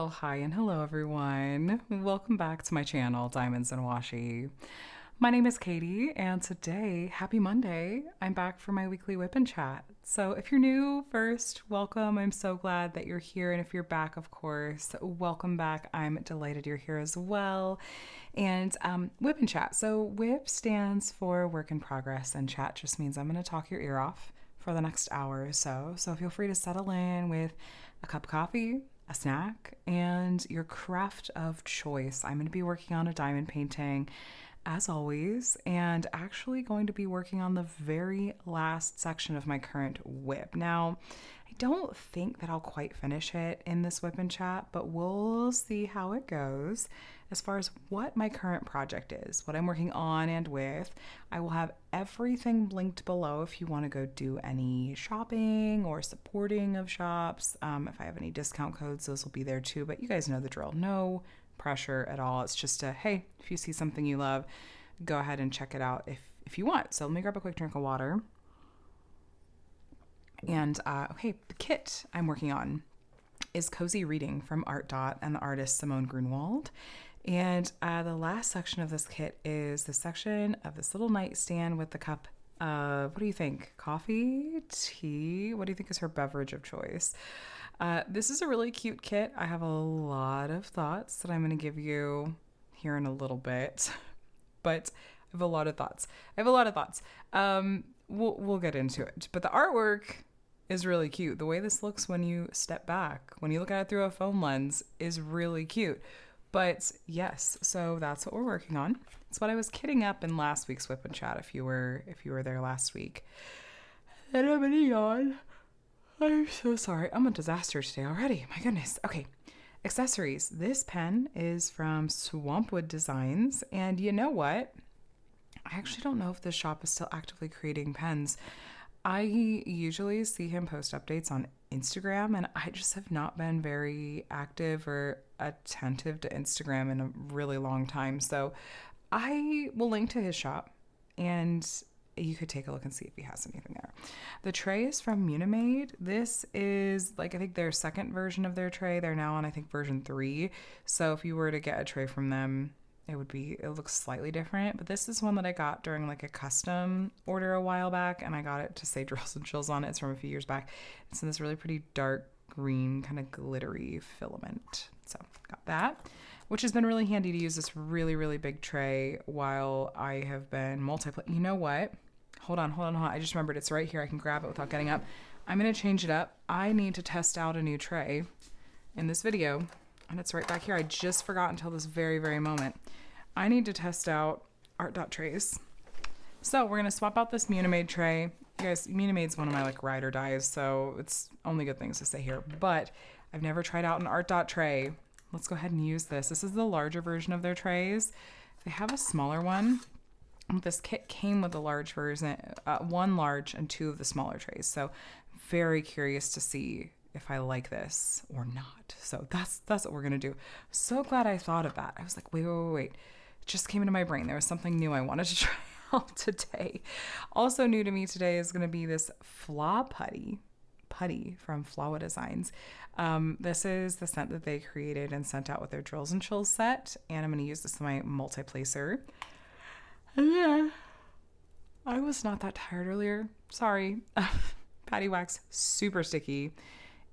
Well, hi and hello everyone. Welcome back to my channel, Diamonds and Washi. My name is Katie, and today, happy Monday, I'm back for my weekly WIP and Chat. So if you're new, first, welcome. I'm so glad that you're here. And if you're back, of course, welcome back. I'm delighted you're here as well. And WIP and Chat. So WIP stands for work in progress, and chat just means I'm going to talk your ear off for the next hour or so. So feel free to settle in with a cup of coffee, a snack, and your craft of choice. I'm going to be working on a diamond painting as always, and actually going to be working on the very last section of my current WIP. Now, I don't think that I'll quite finish it in this WIP and Chat, but we'll see how it goes. As far as what my current project is, what I'm working on and with, I will have everything linked below if you want to go do any shopping or supporting of shops. If I have any discount codes, those will be there too, but you guys know the drill. No pressure at all. It's just a, hey, if you see something you love, go ahead and check it out if you want. So let me grab a quick drink of water. And okay, the kit I'm working on is Cozy Reading from ArtDot and the artist Simone Grünewald. And the last section of this kit is the section of this little nightstand with the cup of, what do you think? Coffee? Tea? What do you think is her beverage of choice? This is a really cute kit. I have a lot of thoughts that I'm going to give you here in a little bit, but I have a lot of thoughts. We'll get into it. But the artwork is really cute. The way this looks when you step back, when you look at it through a phone lens, is really cute. But yes, so that's what we're working on. It's what I was kidding up in last week's WIP and Chat if you were there last week. And I'm gonna yawn. I'm so sorry. I'm a disaster today already. My goodness. Okay. Accessories. This pen is from Swampwood Designs. And you know what? I actually don't know if this shop is still actively creating pens. I usually see him post updates on Instagram, and I just have not been very active or attentive to Instagram in a really long time. So I will link to his shop, and you could take a look and see if he has anything there. The tray is from Munimade. This is I think their second version of their tray. They're now on, I think, version 3. So if you were to get a tray from them, it looks slightly different, but this is one that I got during a custom order a while back, and I got it to say Drills and Chills on it. It's from a few years back. It's in this really pretty dark green kind of glittery filament. So got that, which has been really handy to use this really, really big tray while I have been You know what? Hold on. I just remembered it's right here. I can grab it without getting up. I'm going to change it up. I need to test out a new tray in this video, and it's right back here. I just forgot until this very, very moment. I need to test out ArtDot trays. So we're going to swap out this Munimade tray. You guys, Munimade's one of my ride or dies, so it's only good things to say here. But I've never tried out an ArtDot tray. Let's go ahead and use this. This is the larger version of their trays. They have a smaller one. This kit came with a large version, 1 large and 2 of the smaller trays. So very curious to see if I like this or not. So that's what we're gonna do. So glad I thought of that. I was like, wait. It just came into my brain. There was something new I wanted to try out today. Also new to me today is gonna be this putty from Flowa Designs. This is the scent that they created and sent out with their Drills and Chills set, and I'm gonna use this in my multi-placer. And yeah, I was not that tired earlier. Sorry. Patty wax, super sticky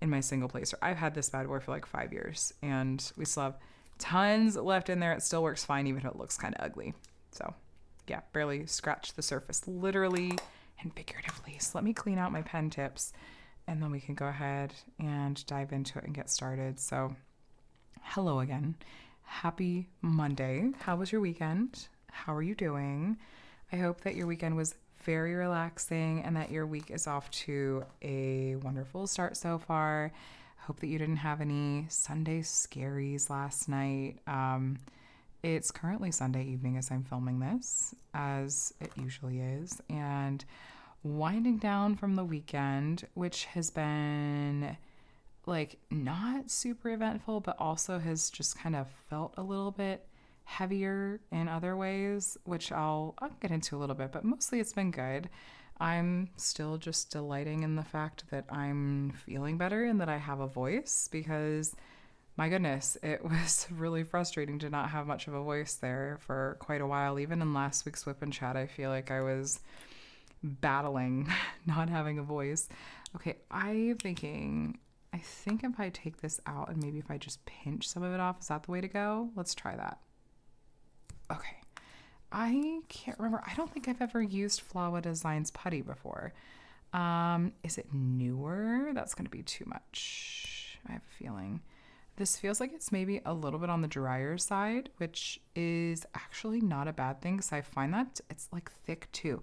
in my single placer. I've had this bad boy for 5 years, and we still have tons left in there. It still works fine, even if it looks kind of ugly. So yeah, barely scratched the surface, literally and figuratively. So let me clean out my pen tips, and then we can go ahead and dive into it and get started. So hello again. Happy Monday. How was your weekend? How are you doing? I hope that your weekend was very relaxing and that your week is off to a wonderful start so far. Hope that you didn't have any Sunday scaries last night. It's currently Sunday evening as I'm filming this, as it usually is, and winding down from the weekend, which has been not super eventful, but also has just kind of felt a little bit heavier in other ways, which I'll get into a little bit, but mostly it's been good. I'm still just delighting in the fact that I'm feeling better and that I have a voice, because my goodness, it was really frustrating to not have much of a voice there for quite a while. Even in last week's WIP and Chat, I feel like I was battling not having a voice. Okay, I think if I take this out and maybe if I just pinch some of it off, is that the way to go? Let's try that. Okay. I can't remember. I don't think I've ever used Flawa Designs putty before. Is it newer? That's going to be too much. I have a feeling. This feels like it's maybe a little bit on the drier side, which is actually not a bad thing because I find that it's like thick too.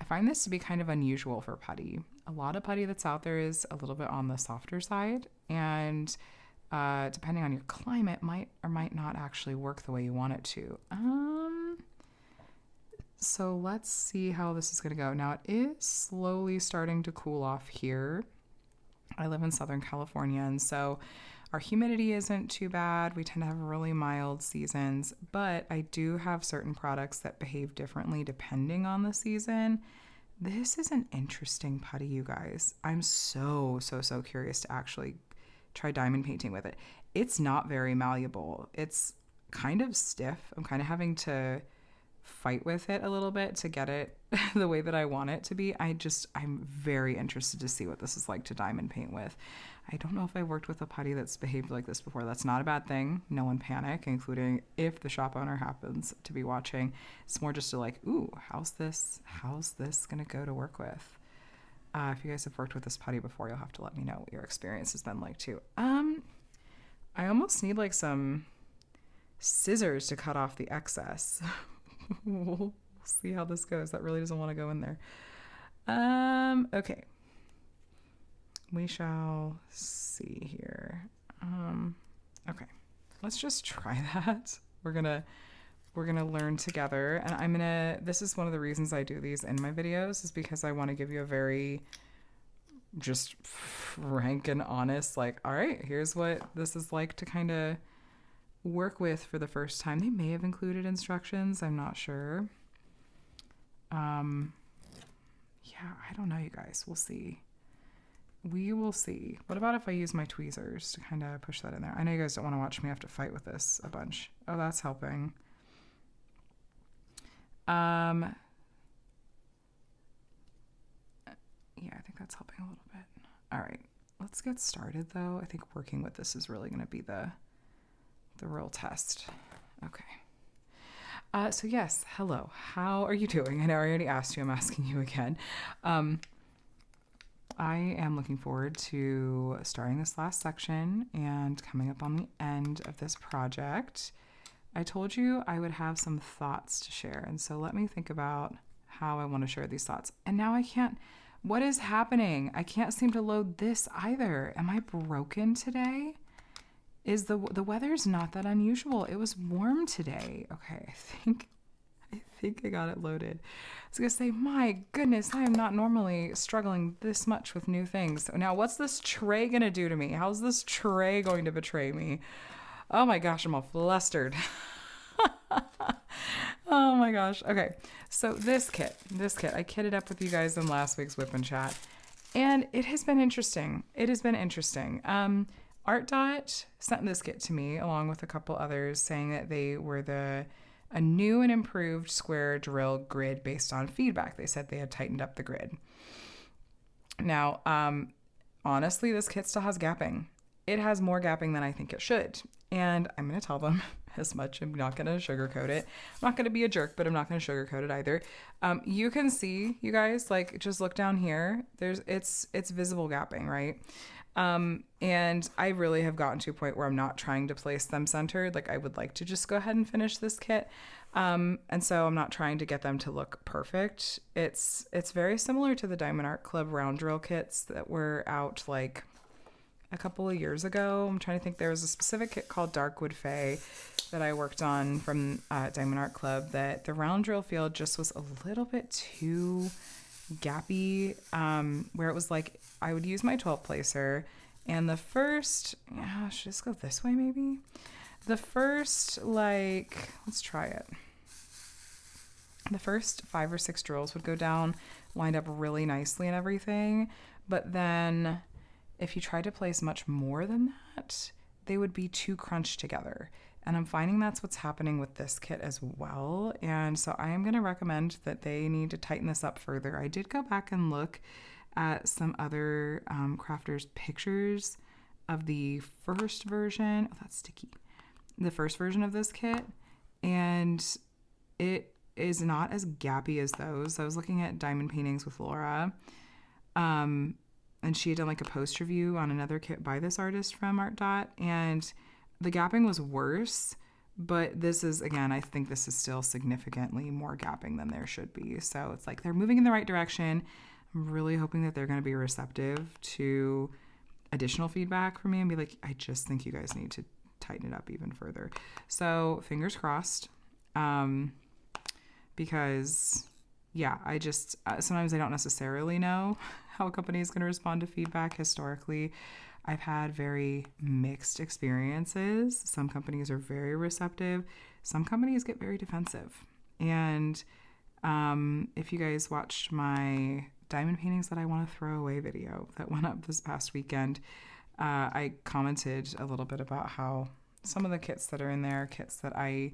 I find this to be kind of unusual for putty. A lot of putty that's out there is a little bit on the softer side, and depending on your climate, might or might not actually work the way you want it to. So let's see how this is going to go. Now it is slowly starting to cool off here. I live in Southern California, and so our humidity isn't too bad. We tend to have really mild seasons, but I do have certain products that behave differently depending on the season. This is an interesting putty, you guys. I'm so curious to actually try diamond painting with it. It's not very malleable. It's kind of stiff. I'm kind of having to fight with it a little bit to get it the way that I want it to be. I'm very interested to see what this is like to diamond paint with. I don't know if I worked with a putty that's behaved like this before. That's not a bad thing. No one panic, including if the shop owner happens to be watching. It's more just to like, ooh, how's this gonna go to work with? If you guys have worked with this putty before, you'll have to let me know what your experience has been like too. I almost need like some scissors to cut off the excess. We'll see how this goes. That really doesn't want to go in there. Okay. We shall see here. Okay. Let's just try that. We're gonna learn together, and this is one of the reasons I do these in my videos, is because I want to give you a very just frank and honest, like, all right, here's what this is like to kind of work with for the first time. They may have included instructions, I'm not sure. Yeah, I don't know, you guys. We'll see. We will see. What about if I use my tweezers to kind of push that in there? I know you guys don't want to watch me have to fight with this a bunch. Oh, that's helping. Yeah, I think that's helping a little bit. All right, let's get started though. I think working with this is really going to be the real test. Okay. So yes, hello. How are you doing? I know I already asked you. I'm asking you again. I am looking forward to starting this last section and coming up on the end of this project. I told you I would have some thoughts to share, and so let me think about how I want to share these thoughts. And now I can't. What is happening? I can't seem to load this either. Am I broken today? Is the weather's not that unusual. It was warm today. Okay, I think I got it loaded. I was gonna say, my goodness, I am not normally struggling this much with new things. So now what's this tray gonna do to me? How's this tray going to betray me? Oh my gosh, I'm all flustered. Oh my gosh. Okay, so this kit, I kitted up with you guys in last week's WIP and Chat, and it has been interesting. ArtDot sent this kit to me along with a couple others, saying that they were a new and improved square drill grid based on feedback. They said they had tightened up the grid. Now, honestly, this kit still has gapping. It has more gapping than I think it should. And I'm going to tell them as much. I'm not going to sugarcoat it. I'm not going to be a jerk, but I'm not going to sugarcoat it either. You can see, you guys, like, just look down here. It's visible gapping, right? And I really have gotten to a point where I'm not trying to place them centered. Like, I would like to just go ahead and finish this kit. And so I'm not trying to get them to look perfect. It's very similar to the Diamond Art Club round drill kits that were out like a couple of years ago. I'm trying to think. There was a specific kit called Darkwood Fay that I worked on from Diamond Art Club that the round drill field just was a little bit too gappy, where it was like I would use my 12 placer, and the first, should I just go this way maybe? The first, like, let's try it. The first 5 or 6 drills would go down, lined up really nicely and everything, but then if you tried to place much more than that, they would be too crunched together. And I'm finding that's what's happening with this kit as well. And so I am going to recommend that they need to tighten this up further. I did go back and look at some other crafters' pictures of the first version. Oh, that's sticky. The first version of this kit. And it is not as gappy as those. I was looking at diamond paintings with Laura. And she had done like a post review on another kit by this artist from ArtDot. And the gapping was worse. But this is, again, I think this is still significantly more gapping than there should be. So it's like they're moving in the right direction. I'm really hoping that they're going to be receptive to additional feedback from me and be like, I just think you guys need to tighten it up even further. So fingers crossed. Because yeah, I just, sometimes I don't necessarily know how a company is going to respond to feedback. Historically, I've had very mixed experiences. Some companies are very receptive. Some companies get very defensive. And if you guys watched my diamond paintings that I want to throw away video that went up this past weekend, I commented a little bit about how some of the kits that are in there, kits that I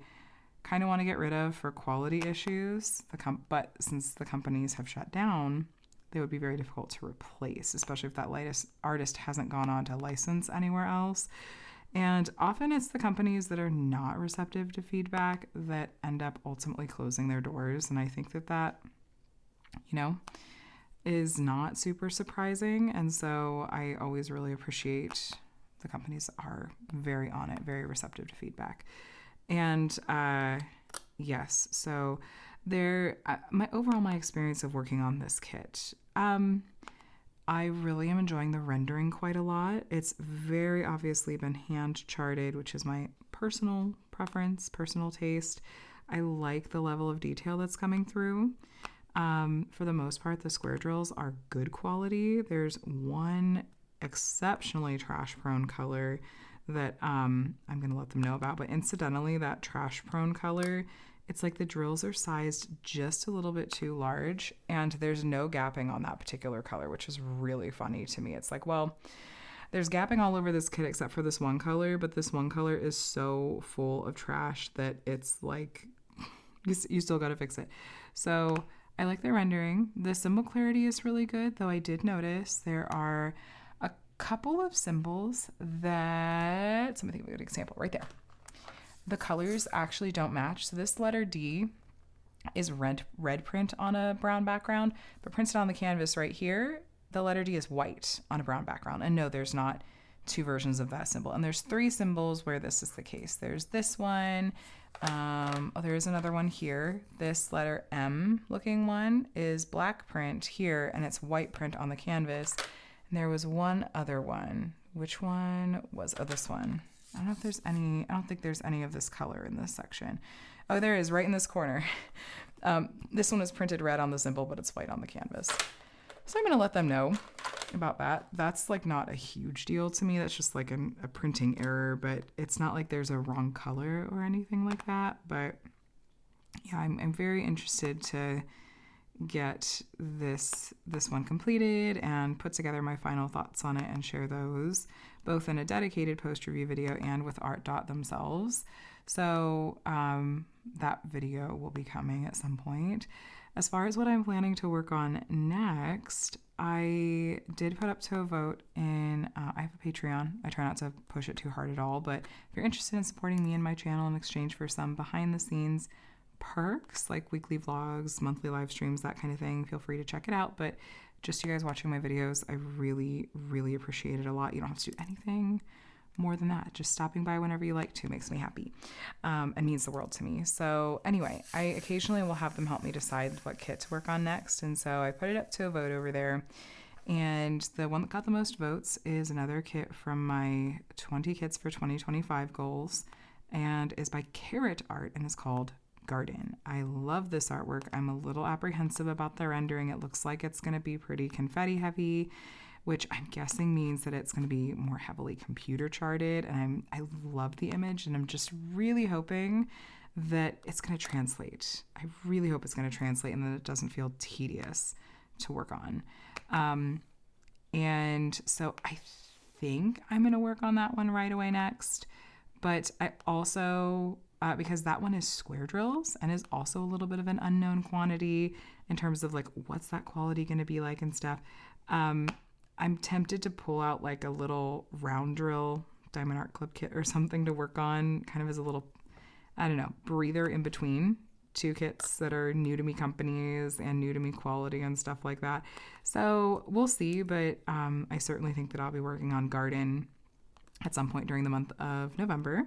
kind of want to get rid of for quality issues, but since the companies have shut down, they would be very difficult to replace, especially if that latest artist hasn't gone on to license anywhere else. And often it's the companies that are not receptive to feedback that end up ultimately closing their doors. And I think that, is not super surprising. And so I always really appreciate the companies are very on it, very receptive to feedback. And yes, so my experience of working on this kit, I really am enjoying the rendering quite a lot. It's very obviously been hand charted, which is my personal preference, personal taste. I like the level of detail that's coming through. For the most part, the square drills are good quality. There's one exceptionally trash-prone color that I'm going to let them know about. But incidentally, that trash-prone color, it's like the drills are sized just a little bit too large, and there's no gapping on that particular color, which is really funny to me. It's like, well, there's gapping all over this kit except for this one color, but this one color is so full of trash that it's like, you still got to fix it. So I like the rendering. The symbol clarity is really good, though I did notice there are a couple of symbols that, so let me think of a good example right there. The colors actually don't match. So this letter D is red print on a brown background, but printed on the canvas right here, the letter D is white on a brown background. And no, there's not two versions of that symbol. And there's three symbols where this is the case. There's this one. There is another one here. This letter M looking one is black print here, and it's white print on the canvas. And there was one other one. Which one was, this one. I don't think there's any of this color in this section. Oh, there is, right in this corner. This one is printed red on the symbol, but it's white on the canvas. So I'm going to let them know about that. That's like not a huge deal to me. That's just like a printing error, but it's not like there's a wrong color or anything like that. But yeah, I'm very interested to get this one completed and put together my final thoughts on it and share those both in a dedicated post review video and with ArtDot themselves. So that video will be coming at some point. As far as what I'm planning to work on next, I did put up to a vote in, I have a Patreon. I try not to push it too hard at all, but if you're interested in supporting me and my channel in exchange for some behind the scenes perks like weekly vlogs, monthly live streams, that kind of thing, feel free to check it out. But just you guys watching my videos, I really, really appreciate it a lot. You don't have to do anything more than that. Just stopping by whenever you like to makes me happy and means the world to me. So anyway, I occasionally will have them help me decide what kit to work on next. And so I put it up to a vote over there. And the one that got the most votes is another kit from my 20 kits for 2025 goals and is by Carrot Art and is called Garden. I love this artwork. I'm a little apprehensive about the rendering. It looks like it's going to be pretty confetti heavy, which I'm guessing means that it's going to be more heavily computer charted. And I love the image, and I'm just really hoping that it's going to translate. I really hope it's going to translate and that it doesn't feel tedious to work on. And so I think I'm going to work on that one right away next. But I also, because that one is square drills and is also a little bit of an unknown quantity in terms of like, what's that quality going to be like and stuff. I'm tempted to pull out like a little round drill diamond art club kit or something to work on, kind of as a little, I don't know, breather in between two kits that are new to me companies and new to me quality and stuff like that. So we'll see, but I certainly think that I'll be working on garden at some point during the month of November.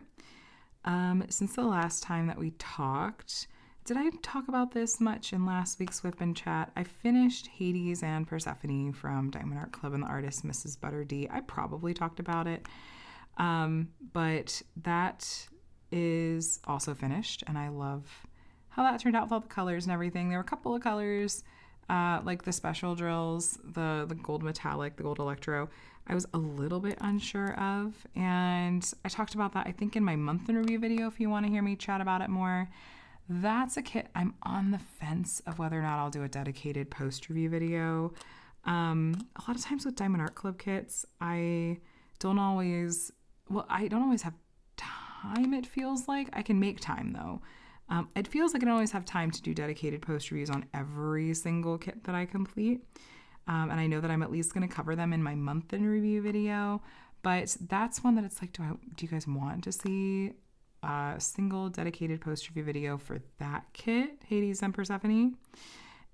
Since the last time that we talked, did I talk about this much in last week's WIP and Chat? I finished Hades and Persephone from Diamond Art Club and the artist Mrs. Butter D. I probably talked about it, but that is also finished, and I love how that turned out with all the colors and everything. There were a couple of colors, like the special drills, the gold metallic, the gold electro, I was a little bit unsure of, and I talked about that, I think, in my month in review video, if you want to hear me chat about it more. That's a kit I'm on the fence of whether or not I'll do a dedicated post-review video. A lot of times with Diamond Art Club kits, I don't always have time, it feels like. I can make time, though. It feels like I don't always have time to do dedicated post reviews on every single kit that I complete. And I know that I'm at least going to cover them in my month in review video, but that's one that it's like, do you guys want to see a single dedicated post review video for that kit, Hades and Persephone?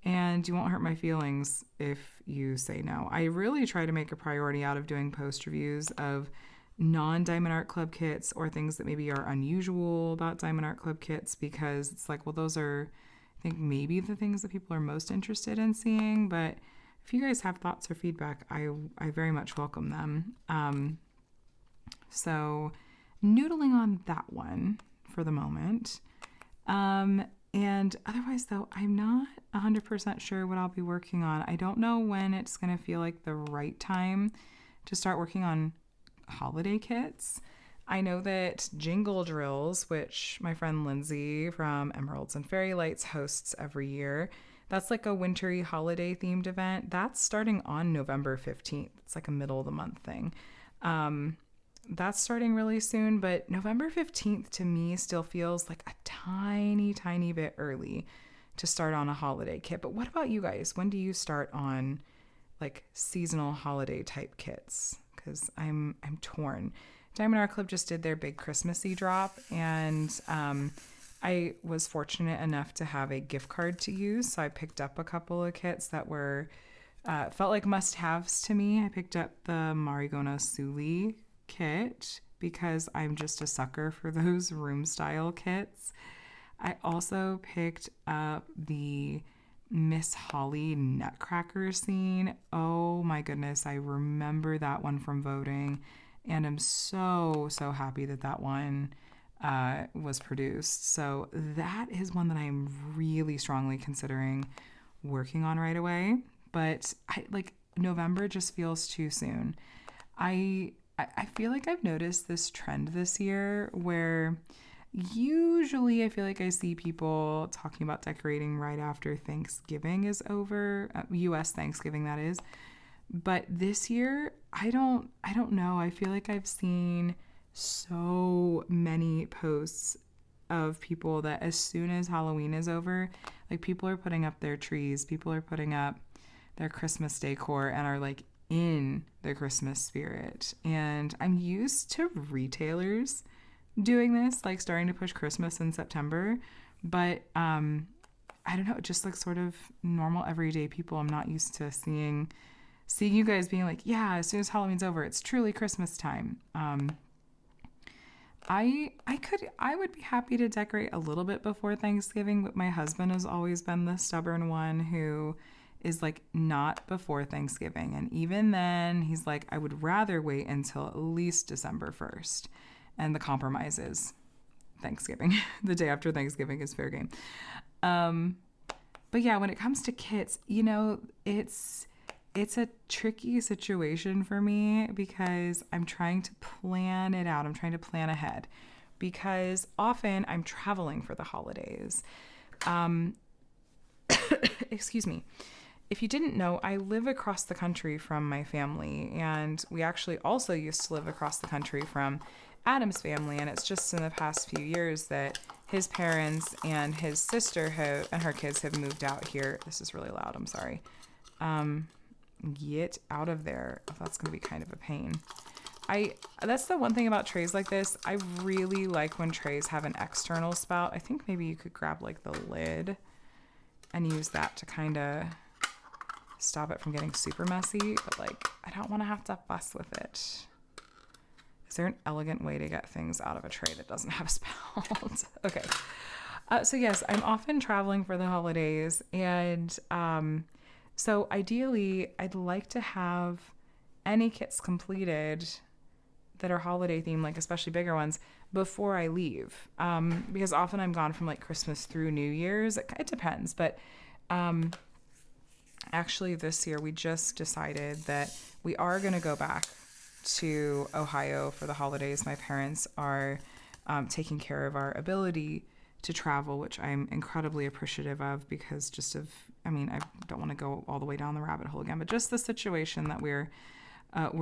And you won't hurt my feelings if you say no. I really try to make a priority out of doing post reviews of non-Diamond Art Club kits or things that maybe are unusual about Diamond Art Club kits, because it's like, well, those are, I think, maybe the things that people are most interested in seeing. But if you guys have thoughts or feedback, I very much welcome them. So noodling on that one for the moment. And otherwise, though, I'm not 100% sure what I'll be working on. I don't know when it's going to feel like the right time to start working on holiday kits. I know that Jingle Drills, which my friend Lindsay from Emeralds and Fairy Lights hosts every year, that's like a wintry holiday themed event. That's starting on November 15th. It's like a middle of the month thing. That's starting really soon, but November 15th to me still feels like a tiny, tiny bit early to start on a holiday kit. But what about you guys? When do you start on like seasonal holiday type kits? Because I'm torn. Diamond Art Club just did their big Christmassy drop, and I was fortunate enough to have a gift card to use, so I picked up a couple of kits that were felt like must-haves to me. I picked up the Marigona Suli kit because I'm just a sucker for those room-style kits. I also picked up the Miss Holly Nutcracker scene. Oh my goodness, I remember that one from voting, and I'm so happy that one was produced. So that is one that I'm really strongly considering working on right away, but November just feels too soon. I feel like I've noticed this trend this year where usually I feel like I see people talking about decorating right after Thanksgiving is over, U.S. Thanksgiving, that is. But this year, I don't know. I feel like I've seen so many posts of people that as soon as Halloween is over, like people are putting up their trees, people are putting up their Christmas decor and are like in the Christmas spirit. And I'm used to retailers doing this, like starting to push Christmas in September, but I don't know, just like sort of normal everyday people, I'm not used to seeing you guys being like, yeah, as soon as Halloween's over, it's truly Christmas time. I would be happy to decorate a little bit before Thanksgiving, but my husband has always been the stubborn one who is like, not before Thanksgiving. And even then he's like, I would rather wait until at least December 1st. And the compromise is Thanksgiving. The day after Thanksgiving is fair game. But yeah, when it comes to kits, you know, it's a tricky situation for me because I'm trying to plan it out. I'm trying to plan ahead because often I'm traveling for the holidays. Excuse me. if you didn't know, I live across the country from my family, and we actually also used to live across the country from Adam's family, and it's just in the past few years that his parents and his sister and her kids have moved out here. This is really loud, I'm sorry. Get out of there. That's going to be kind of a pain. That's the one thing about trays like this. I really like when trays have an external spout. I think maybe you could grab like the lid and use that to kind of stop it from getting super messy, but like I don't want to have to fuss with it. Is there an elegant way to get things out of a tray that doesn't have a spout? Okay. So yes, I'm often traveling for the holidays, and so ideally I'd like to have any kits completed that are holiday themed, like especially bigger ones, before I leave. Because often I'm gone from like Christmas through New Year's. It depends, but actually this year we just decided that we are going to go back to Ohio for the holidays. My parents are taking care of our ability to travel, which I'm incredibly appreciative of, because I don't want to go all the way down the rabbit hole again, but just the situation that we're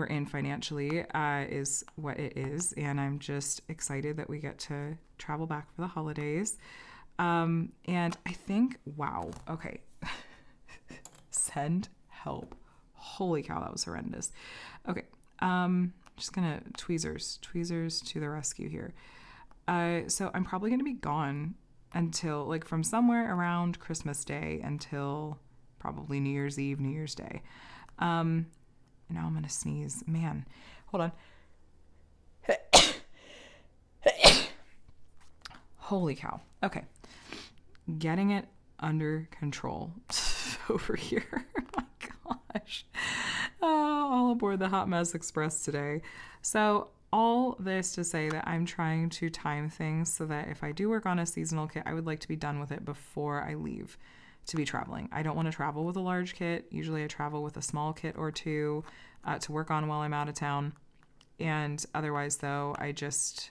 in financially is what it is, and I'm just excited that we get to travel back for the holidays. And I think, wow, okay. Send help. Holy cow, that was horrendous. Okay, just gonna tweezers to the rescue here. So I'm probably gonna be gone until like from somewhere around Christmas Day until probably New Year's Eve, New Year's Day. Now I'm gonna sneeze. Man, hold on. Holy cow. Okay, getting it under control over here. Oh my gosh. All aboard the Hot Mess Express today. So all this to say that I'm trying to time things so that if I do work on a seasonal kit, I would like to be done with it before I leave to be traveling. I don't want to travel with a large kit. Usually I travel with a small kit or two to work on while I'm out of town. And otherwise though, I just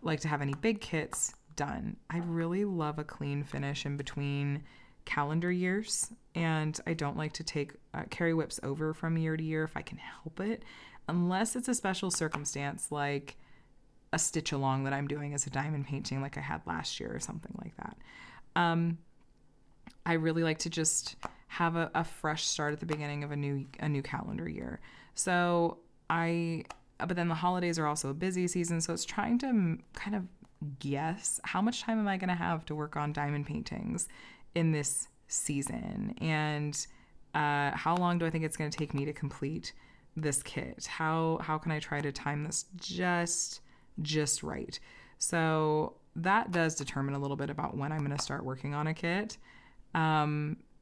like to have any big kits done. I really love a clean finish in between calendar years, and I don't like to carry WIPs over from year to year if I can help it, unless it's a special circumstance like a stitch along that I'm doing as a diamond painting like I had last year or something like that. I really like to just have a fresh start at the beginning of a new calendar year. But then the holidays are also a busy season, so it's trying to kind of guess how much time am I going to have to work on diamond paintings in this season, and how long do I think it's going to take me to complete this kit? How can I try to time this just right? So that does determine a little bit about when I'm going to start working on a kit.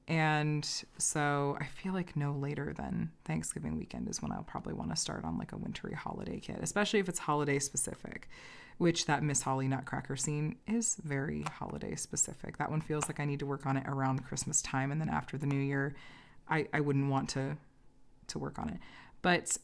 And so I feel like no later than Thanksgiving weekend is when I'll probably want to start on like a wintry holiday kit, especially if it's holiday specific, which that Miss Holly Nutcracker scene is very holiday specific. That one feels like I need to work on it around Christmas time. And then after the new year, I wouldn't want to work on it. But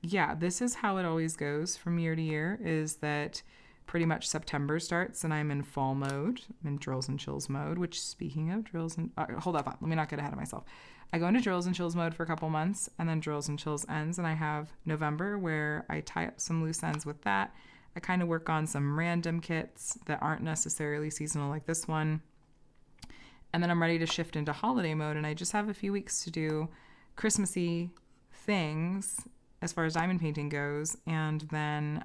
yeah, this is how it always goes from year to year, is that pretty much September starts and I'm in fall mode. I'm in drills and chills mode, which, speaking of drills and hold up, let me not get ahead of myself. I go into drills and chills mode for a couple months, and then drills and chills ends, and I have November where I tie up some loose ends with that. I kind of work on some random kits that aren't necessarily seasonal like this one. And then I'm ready to shift into holiday mode, and I just have a few weeks to do Christmassy things as far as diamond painting goes, and then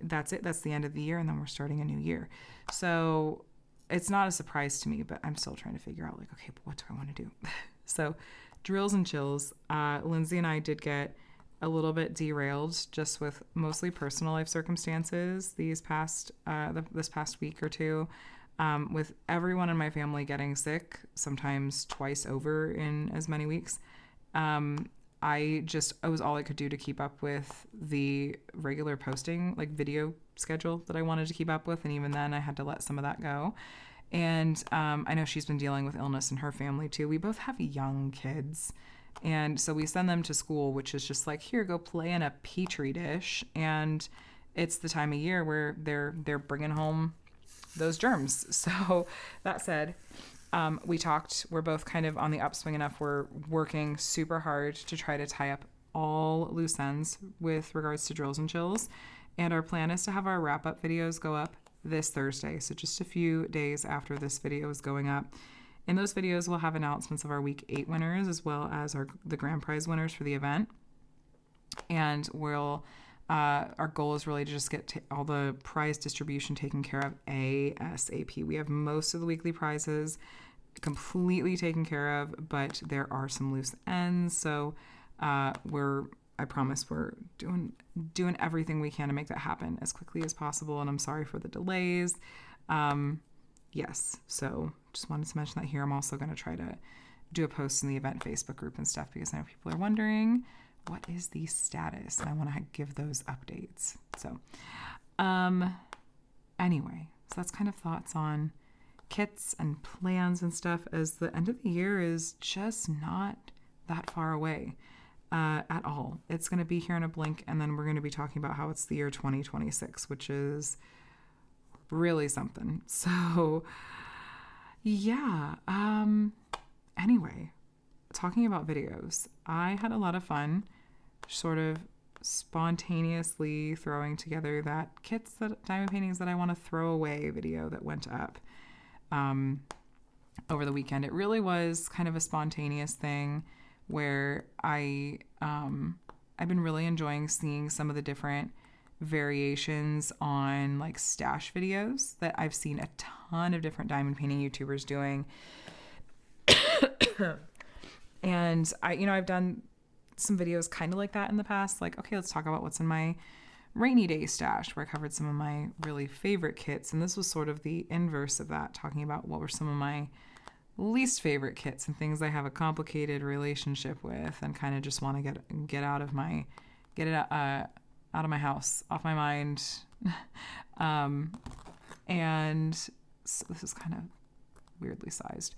that's it. That's the end of the year, and then we're starting a new year. So it's not a surprise to me, but I'm still trying to figure out, like, okay, but what do I want to do? So drills and chills. Lindsay and I did get a little bit derailed just with mostly personal life circumstances this past week or two, with everyone in my family getting sick, sometimes twice over in as many weeks. It was all I could do to keep up with the regular posting, like video schedule that I wanted to keep up with. And even then I had to let some of that go. And I know she's been dealing with illness in her family too. We both have young kids. And so we send them to school, which is just like, here, go play in a petri dish. And it's the time of year where they're bringing home those germs. So that said, We're both kind of on the upswing enough. We're working super hard to try to tie up all loose ends with regards to drills and chills. And our plan is to have our wrap-up videos go up this Thursday. So just a few days after this video is going up. In those videos, we'll have announcements of our week 8 winners as well as the grand prize winners for the event. And our goal is really to just get all the prize distribution taken care of ASAP. We have most of the weekly prizes completely taken care of, but there are some loose ends. So I promise we're doing everything we can to make that happen as quickly as possible. And I'm sorry for the delays. Yes. So just wanted to mention that here. I'm also going to try to do a post in the event Facebook group and stuff, because I know people are wondering what is the status, and I want to give those updates. So, anyway, so that's kind of thoughts on kits and plans and stuff, as the end of the year is just not that far away. At all. It's going to be here in a blink, and then we're going to be talking about how it's the year 2026, which is really something. So, yeah. Anyway, talking about videos, I had a lot of fun sort of spontaneously throwing together that diamond paintings that I want to throw away video that went up over the weekend. It really was kind of a spontaneous thing, where I've been really enjoying seeing some of the different variations on like stash videos that I've seen a ton of different diamond painting YouTubers doing. And I've done some videos kind of like that in the past. Like, okay, let's talk about what's in my rainy day stash, where I covered some of my really favorite kits. And this was sort of the inverse of that, talking about what were some of my least favorite kits and things I have a complicated relationship with and kind of just want to get out of my house, off my mind. And so this is kind of weirdly sized.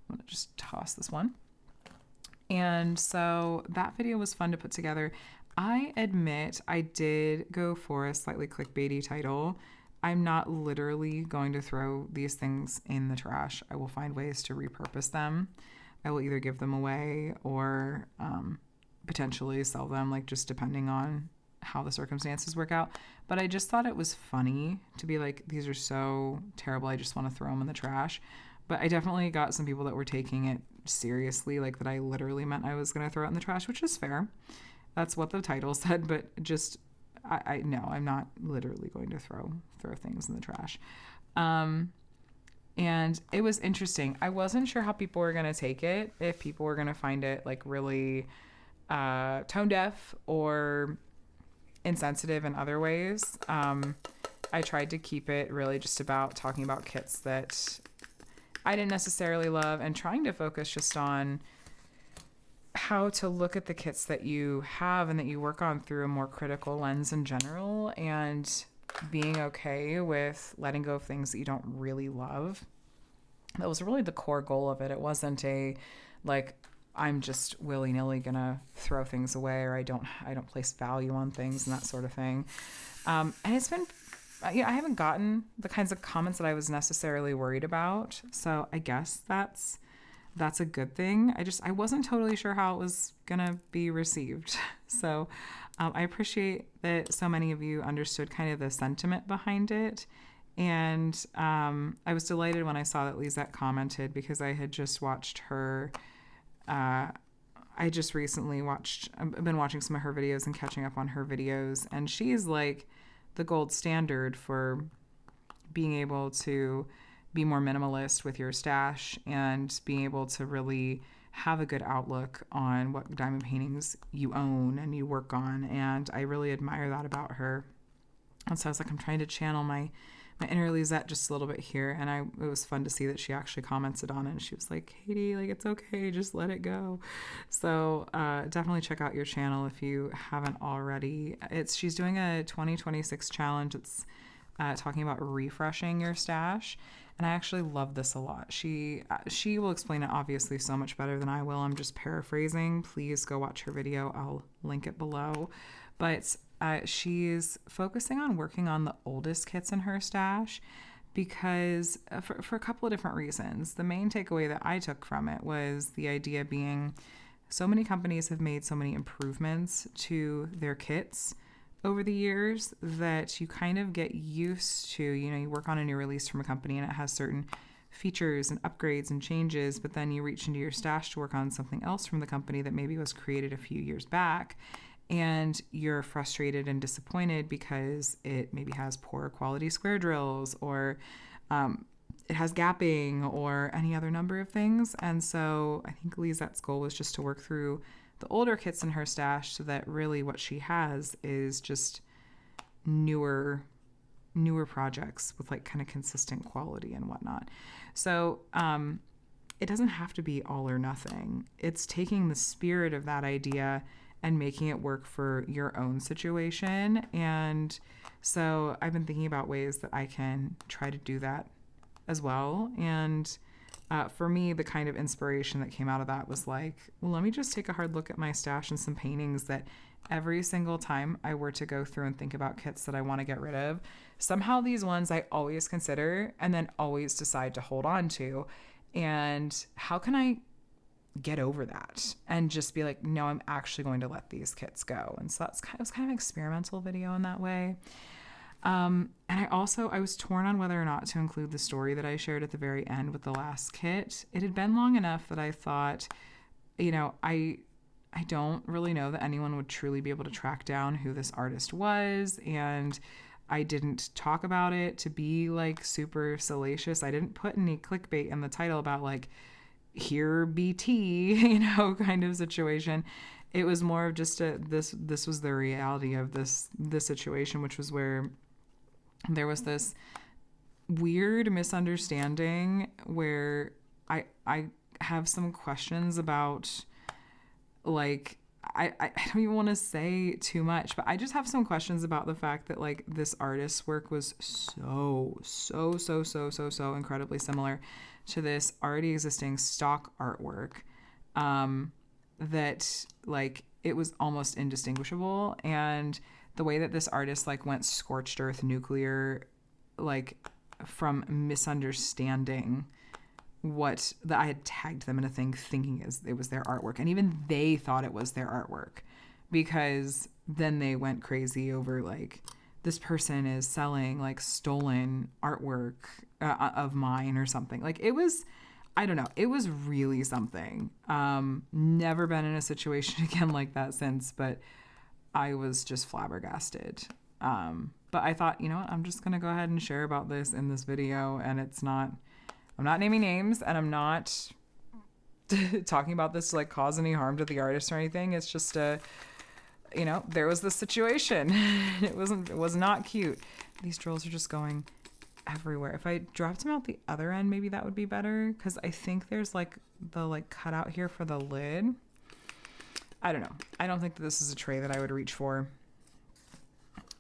I'm going to just toss this one. And so that video was fun to put together. I admit I did go for a slightly clickbaity title. I'm not literally going to throw these things in the trash. I will find ways to repurpose them. I will either give them away or potentially sell them, like just depending on how the circumstances work out. But I just thought it was funny to be like, these are so terrible, I just want to throw them in the trash. But I definitely got some people that were taking it seriously, like that I literally meant I was going to throw it in the trash, which is fair. That's what the title said, but just... I no, I'm not literally going to throw things in the trash. And it was interesting. I wasn't sure how people were going to take it, if people were going to find it like really tone deaf or insensitive in other ways. I tried to keep it really just about talking about kits that I didn't necessarily love, and trying to focus just on how to look at the kits that you have and that you work on through a more critical lens in general, and being okay with letting go of things that you don't really love. That was really the core goal of it. It wasn't I'm just willy-nilly gonna throw things away, or I don't place value on things and that sort of thing. And it's been, I haven't gotten the kinds of comments that I was necessarily worried about. So I guess that's a good thing. I wasn't totally sure how it was going to be received. So I appreciate that so many of you understood kind of the sentiment behind it. And I was delighted when I saw that Lisette commented, because I had just watched her. I've been watching some of her videos and catching up on her videos. And she's like the gold standard for being able to be more minimalist with your stash and being able to really have a good outlook on what diamond paintings you own and you work on. And I really admire that about her. And so I was like, I'm trying to channel my inner Lisette just a little bit here. And it was fun to see that she actually commented on it. And she was like, Katie, like, it's okay, just let it go. So definitely check out your channel if you haven't already. She's doing a 2026 challenge. It's talking about refreshing your stash. And I actually love this a lot. She will explain it obviously so much better than I will. I'm just paraphrasing. Please go watch her video. I'll link it below. But she's focusing on working on the oldest kits in her stash, because for a couple of different reasons. The main takeaway that I took from it was the idea being so many companies have made so many improvements to their kits over the years that you kind of get used to. You work on a new release from a company and it has certain features and upgrades and changes, but then you reach into your stash to work on something else from the company that maybe was created a few years back, and you're frustrated and disappointed because it maybe has poor quality square drills, or it has gapping, or any other number of things. And so I think Lisette's goal was just to work through the older kits in her stash so that really what she has is just newer projects with like kind of consistent quality and whatnot. So it doesn't have to be all or nothing. It's taking the spirit of that idea and making it work for your own situation. And so I've been thinking about ways that I can try to do that as well. And for me, the kind of inspiration that came out of that was like, well, let me just take a hard look at my stash and some paintings that every single time I were to go through and think about kits that I want to get rid of, somehow these ones I always consider and then always decide to hold on to. And how can I get over that and just be like, no, I'm actually going to let these kits go. And so it was kind of an experimental video in that way. And I was torn on whether or not to include the story that I shared at the very end with the last kit. It had been long enough that I thought, I don't really know that anyone would truly be able to track down who this artist was. And I didn't talk about it to be like super salacious. I didn't put any clickbait in the title about like, here BT, kind of situation. It was more of just this was the reality of this situation, which was where there was this weird misunderstanding where I have some questions about, like, I don't even want to say too much, but I just have some questions about the fact that like this artist's work was so incredibly similar to this already existing stock artwork, that like it was almost indistinguishable. And the way that this artist like went scorched earth nuclear, like from misunderstanding that I had tagged them in a thing thinking it was their artwork. And even they thought it was their artwork, because then they went crazy over like, this person is selling like stolen artwork of mine or something. Like it was, I don't know. It was really something. Never been in a situation again like that since, but I was just flabbergasted. But I thought, you know what? I'm just going to go ahead and share about this in this video. And I'm not naming names, and I'm not talking about this to like cause any harm to the artist or anything. It's just there was this situation. It was not cute. These drills are just going everywhere. If I dropped them out the other end, maybe that would be better, because I think there's like the like cutout here for the lid. I don't know. I don't think that this is a tray that I would reach for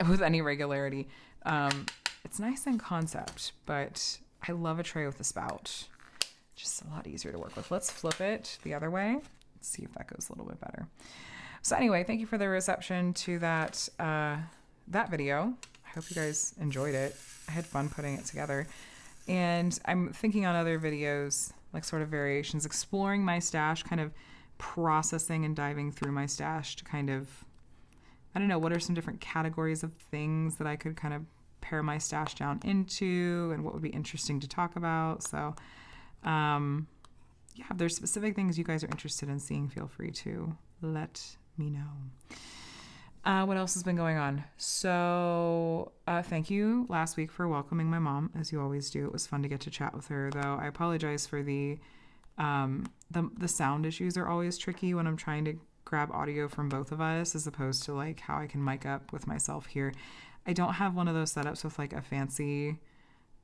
with any regularity. It's nice in concept, but I love a tray with a spout. Just a lot easier to work with. Let's flip it the other way. Let's see if that goes a little bit better. So anyway, thank you for the reception to that video. I hope you guys enjoyed it. I had fun putting it together. And I'm thinking on other videos, like sort of variations, exploring my stash, kind of processing and diving through my stash to kind of, I don't know, what are some different categories of things that I could kind of pare my stash down into, and what would be interesting to talk about. So if there's specific things you guys are interested in seeing, feel free to let me know. What else has been going on? So thank you last week for welcoming my mom, as you always do. It was fun to get to chat with her, though. I apologize for the sound issues are always tricky when I'm trying to grab audio from both of us, as opposed to like how I can mic up with myself here. I don't have one of those setups with like a fancy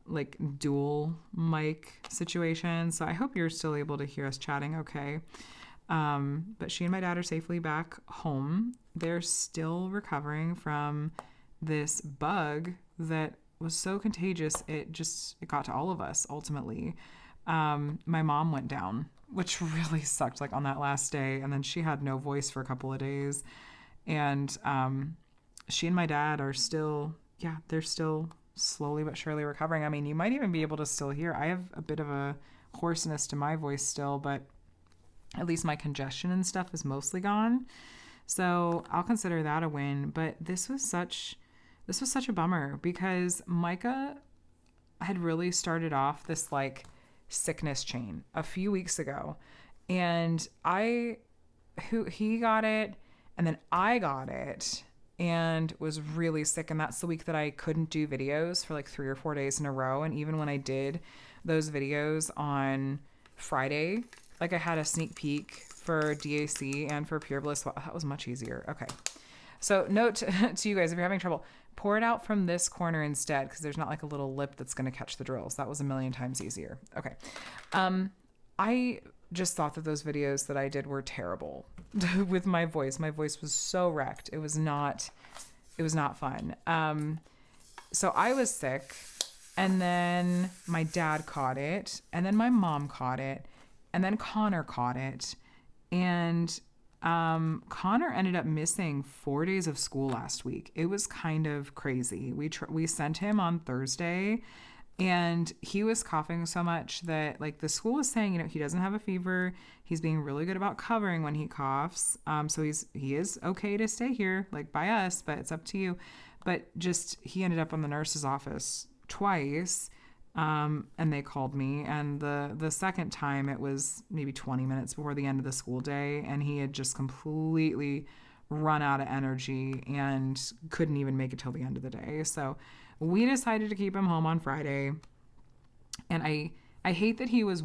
like dual mic situation, so I hope you're still able to hear us chatting okay. But she and my dad are safely back home. They're still recovering from this bug that was so contagious it got to all of us ultimately. My mom went down, which really sucked, like on that last day, and then she had no voice for a couple of days. And she and my dad are still, they're still slowly but surely recovering. I mean, you might even be able to still hear. I have a bit of a hoarseness to my voice still, but at least my congestion and stuff is mostly gone. So I'll consider that a win. But this was such a bummer because Micah had really started off this like sickness chain a few weeks ago, and he got it, and then I got it and was really sick. And that's the week that I couldn't do videos for like 3 or 4 days in a row. And even when I did those videos on Friday, like I had a sneak peek for DAC and for Pure Bliss. Well, that was much easier. Okay. So note to you guys, if you're having trouble, pour it out from this corner instead, because there's not like a little lip that's going to catch the drills. That was a million times easier. Okay. I just thought that those videos that I did were terrible with my voice. My voice was so wrecked. It was not fun. So I was sick, and then my dad caught it, and then my mom caught it, and then Connor caught it. And Connor ended up missing 4 days of school last week. It was kind of crazy. We sent him on Thursday, and he was coughing so much that like the school was saying, he doesn't have a fever. He's being really good about covering when he coughs. So he is okay to stay here, like by us, but it's up to you. But just he ended up on the nurse's office twice. And they called me, and the second time it was maybe 20 minutes before the end of the school day, and he had just completely run out of energy and couldn't even make it till the end of the day. So we decided to keep him home on Friday. And I hate that he was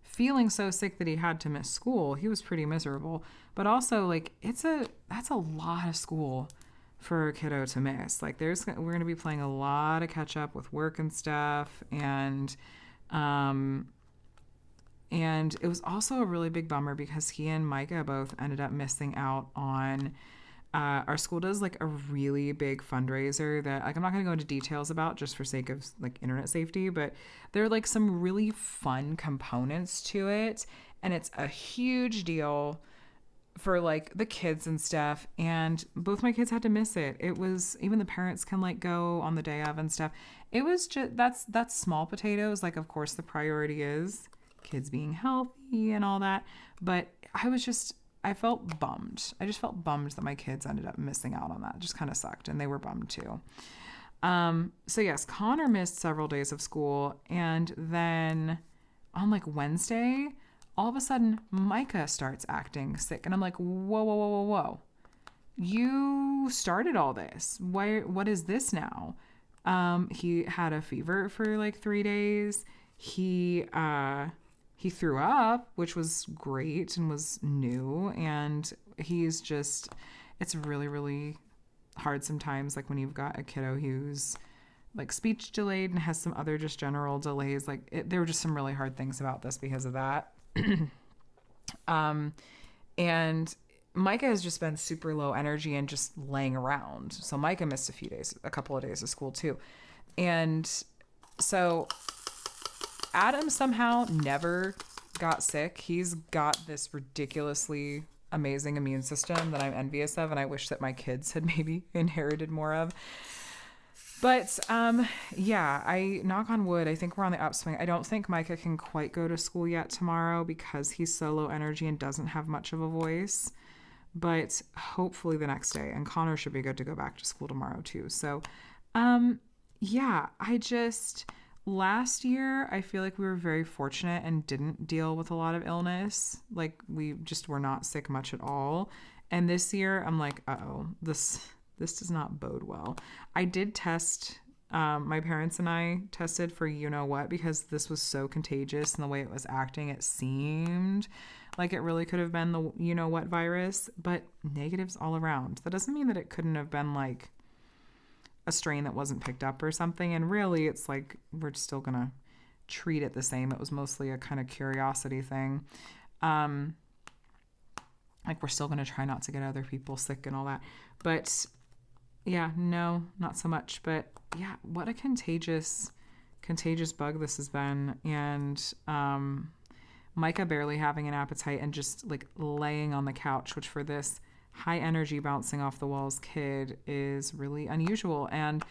feeling so sick that he had to miss school. He was pretty miserable, but also like that's a lot of school for a kiddo to miss. Like we're going to be playing a lot of catch up with work and stuff. And it was also a really big bummer because he and Micah both ended up missing out on, our school does like a really big fundraiser that like, I'm not going to go into details about just for sake of like internet safety, but there are like some really fun components to it. And it's a huge deal for like the kids and stuff, and both my kids had to miss it. It was, even the parents can like go on the day of and stuff. It was just, that's small potatoes. Like, of course the priority is kids being healthy and all that, but I felt bummed. I just felt bummed that my kids ended up missing out on that. It just kind of sucked, and they were bummed too. So yes, Connor missed several days of school, and then on like Wednesday, all of a sudden, Micah starts acting sick. And I'm like, whoa. You started all this. What is this now? He had a fever for like 3 days. He threw up, which was great and was new. And it's really, really hard sometimes. Like when you've got a kiddo who's like speech delayed and has some other just general delays. There were just some really hard things about this because of that. And Micah has just been super low energy and just laying around. So Micah missed a couple of days of school too. And so Adam somehow never got sick. He's got this ridiculously amazing immune system that I'm envious of, and I wish that my kids had maybe inherited more of. But, I knock on wood, I think we're on the upswing. I don't think Micah can quite go to school yet tomorrow because he's so low energy and doesn't have much of a voice, but hopefully the next day, and Connor should be good to go back to school tomorrow too. So, last year, I feel like we were very fortunate and didn't deal with a lot of illness. Like we just were not sick much at all. And this year I'm like, this does not bode well. I did test, my parents and I tested for what, because this was so contagious and the way it was acting, it seemed like it really could have been the what virus, but negatives all around. That doesn't mean that it couldn't have been like a strain that wasn't picked up or something. And really it's like, we're still going to treat it the same. It was mostly a kind of curiosity thing. Like we're still going to try not to get other people sick and all that, but yeah, no, not so much. But yeah, what a contagious bug this has been. And Micah barely having an appetite and just like laying on the couch, which for this high energy bouncing off the walls kid is really unusual. And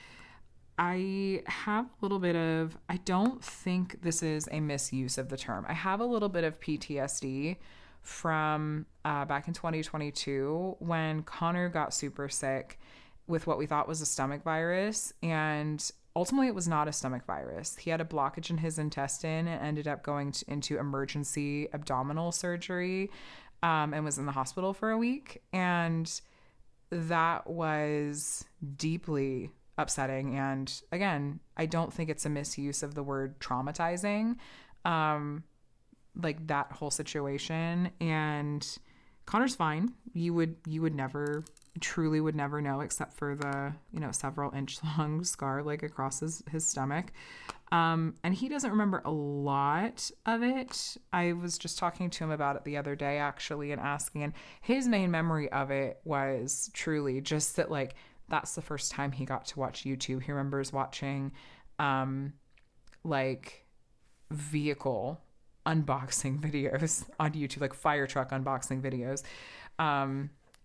I have a little bit of, I don't think this is a misuse of the term. I have a little bit of PTSD from back in 2022 when Connor got super sick with what we thought was a stomach virus. And ultimately, it was not a stomach virus. He had a blockage in his intestine and ended up going into emergency abdominal surgery, and was in the hospital for a week. And that was deeply upsetting. And again, I don't think it's a misuse of the word traumatizing, like that whole situation. And Connor's fine. You would never, truly would never know, except for the, several inch long scar like across his stomach. And he doesn't remember a lot of it. I was just talking to him about it the other day, actually, and asking, and his main memory of it was truly just that, like, that's the first time he got to watch YouTube. He remembers watching, like, vehicle unboxing videos on YouTube, like fire truck unboxing videos.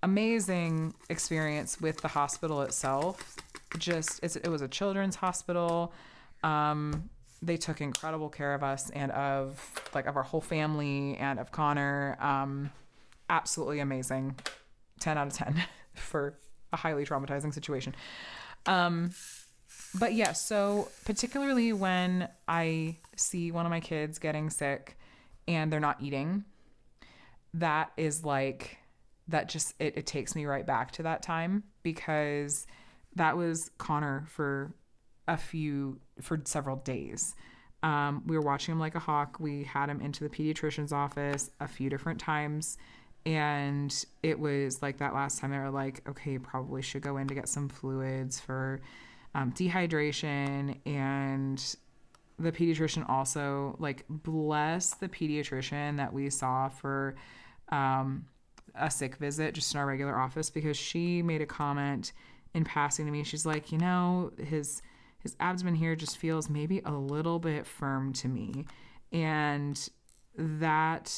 Amazing experience with the hospital itself. It was a children's hospital. They took incredible care of us and of our whole family and of Connor. Absolutely amazing. 10 out of 10 for a highly traumatizing situation. But yeah, so particularly when I see one of my kids getting sick and they're not eating, that is like, that just, it takes me right back to that time, because that was Connor for several days. We were watching him like a hawk. We had him into the pediatrician's office a few different times. And it was like that last time they were like, okay, you probably should go in to get some fluids for dehydration. And the pediatrician also, like, bless the pediatrician that we saw for a sick visit just in our regular office, because she made a comment in passing to me. She's like, his abdomen here just feels maybe a little bit firm to me. And that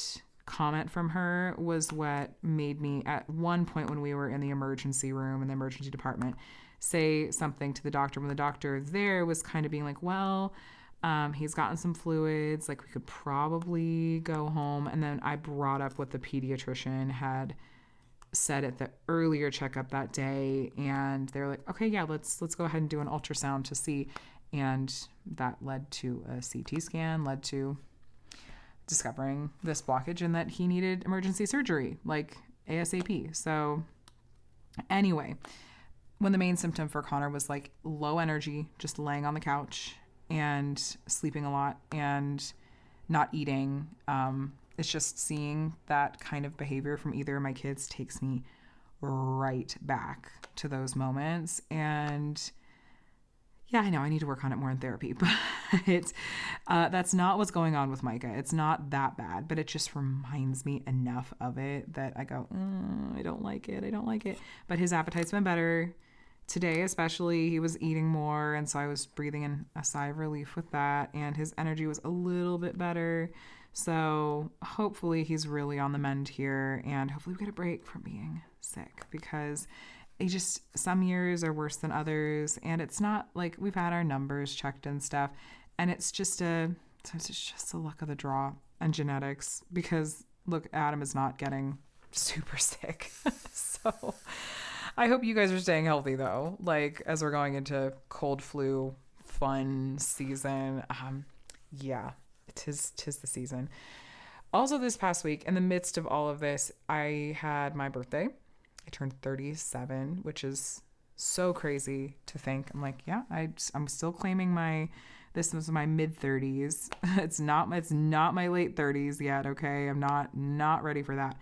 comment from her was what made me, at one point when we were in the emergency room in the emergency department, say something to the doctor, when the doctor there was kind of being like, well, he's gotten some fluids, like, we could probably go home. And then I brought up what the pediatrician had said at the earlier checkup that day, and they're like, okay, yeah, let's go ahead and do an ultrasound to see. And that led to a CT scan, led to discovering this blockage and that he needed emergency surgery, like ASAP. So anyway, when the main symptom for Connor was like low energy, just laying on the couch and sleeping a lot and not eating, it's just seeing that kind of behavior from either of my kids takes me right back to those moments. And yeah, I know I need to work on it more in therapy, but that's not what's going on with Micah. It's not that bad, but it just reminds me enough of it that I go, I don't like it. I don't like it. But his appetite's been better. Today especially, he was eating more, and so I was breathing in a sigh of relief with that, and his energy was a little bit better. So hopefully he's really on the mend here, and hopefully we get a break from being sick, because some years are worse than others, and it's not like we've had our numbers checked and stuff, and it's just sometimes it's just the luck of the draw and genetics, because look, Adam is not getting super sick. So I hope you guys are staying healthy though, like, as we're going into cold flu fun season. Yeah, tis the season. Also, this past week, in the midst of all of this, I had my birthday. I turned 37, which is so crazy to think. I'm like, yeah, I'm still claiming this was my mid 30s. It's not my late 30s yet. Okay. I'm not ready for that.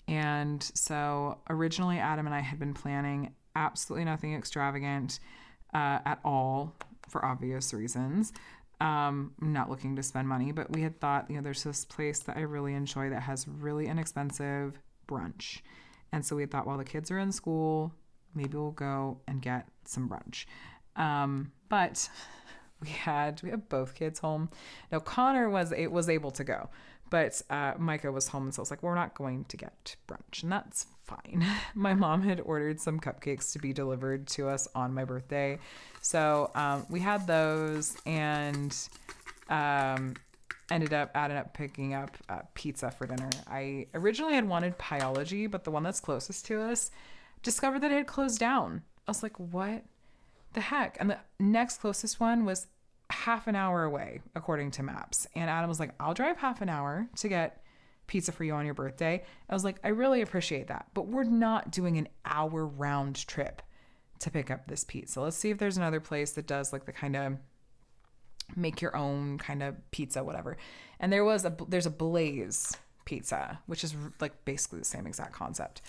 And so originally Adam and I had been planning absolutely nothing extravagant, at all, for obvious reasons. I'm not looking to spend money, but we had thought, there's this place that I really enjoy that has really inexpensive brunch. And so we thought, while the kids are in school, maybe we'll go and get some brunch. But we have both kids home. Now, Connor was able to go, But Micah was home, and so I was like, we're not going to get brunch, and that's fine. My mom had ordered some cupcakes to be delivered to us on my birthday. So we had those, and ended up picking up pizza for dinner. I originally had wanted Pyology, but the one that's closest to us discovered that it had closed down. I was like, what the heck? And the next closest one was half an hour away, according to maps. And Adam was like, I'll drive half an hour to get pizza for you on your birthday. I was like, I really appreciate that, but we're not doing an hour round trip to pick up this pizza. Let's see if there's another place that does like the kind of make your own kind of pizza, whatever. And there's a Blaze pizza, which is like basically the same exact concept.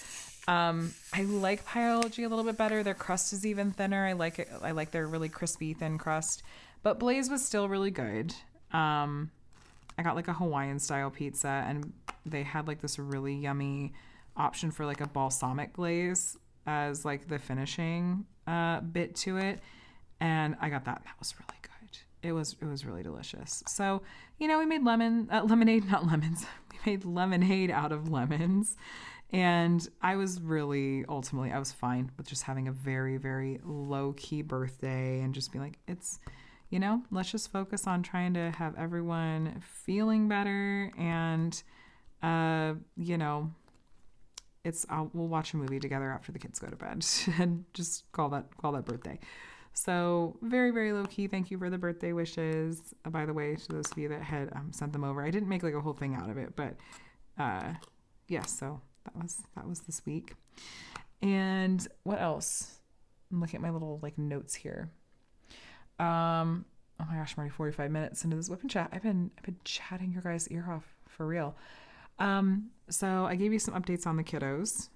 I like Pyology a little bit better. Their crust is even thinner. I like it. I like their really crispy, thin crust. But Blaze was still really good. I got like a Hawaiian style pizza, and they had like this really yummy option for like a balsamic glaze as like the finishing bit to it. And I got that. That was really good. It was really delicious. So, we made lemonade, not lemons. We made lemonade out of lemons. And I was fine with just having a very, very low-key birthday and just be like, it's, let's just focus on trying to have everyone feeling better. And, we'll watch a movie together after the kids go to bed and just call that birthday. So very, very low key. Thank you for the birthday wishes. By the way, to those of you that had sent them over, I didn't make like a whole thing out of it, but so that was this week. And what else? I'm looking at my little like notes here. Oh my gosh, I'm already 45 minutes into this WIP and Chat. I've been chatting your guys' ear off for real. So I gave you some updates on the kiddos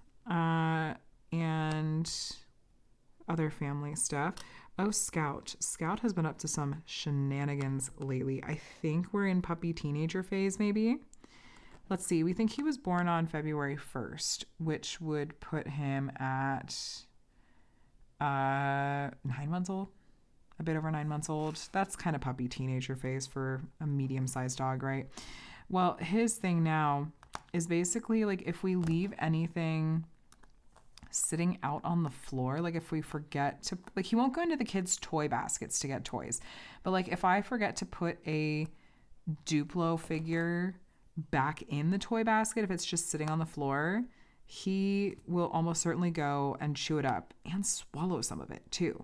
and other family stuff. Oh, Scout has been up to some shenanigans lately. I think we're in puppy teenager phase, maybe. Let's see. We think he was born on February 1st, which would put him at 9 months old, a bit over 9 months old. That's kind of puppy teenager phase for a medium-sized dog, right? Well, his thing now is basically like if we leave anything sitting out on the floor, like if we forget to, like he won't go into the kids' toy baskets to get toys, but like if I forget to put a Duplo figure back in the toy basket, if it's just sitting on the floor, he will almost certainly go and chew it up and swallow some of it too.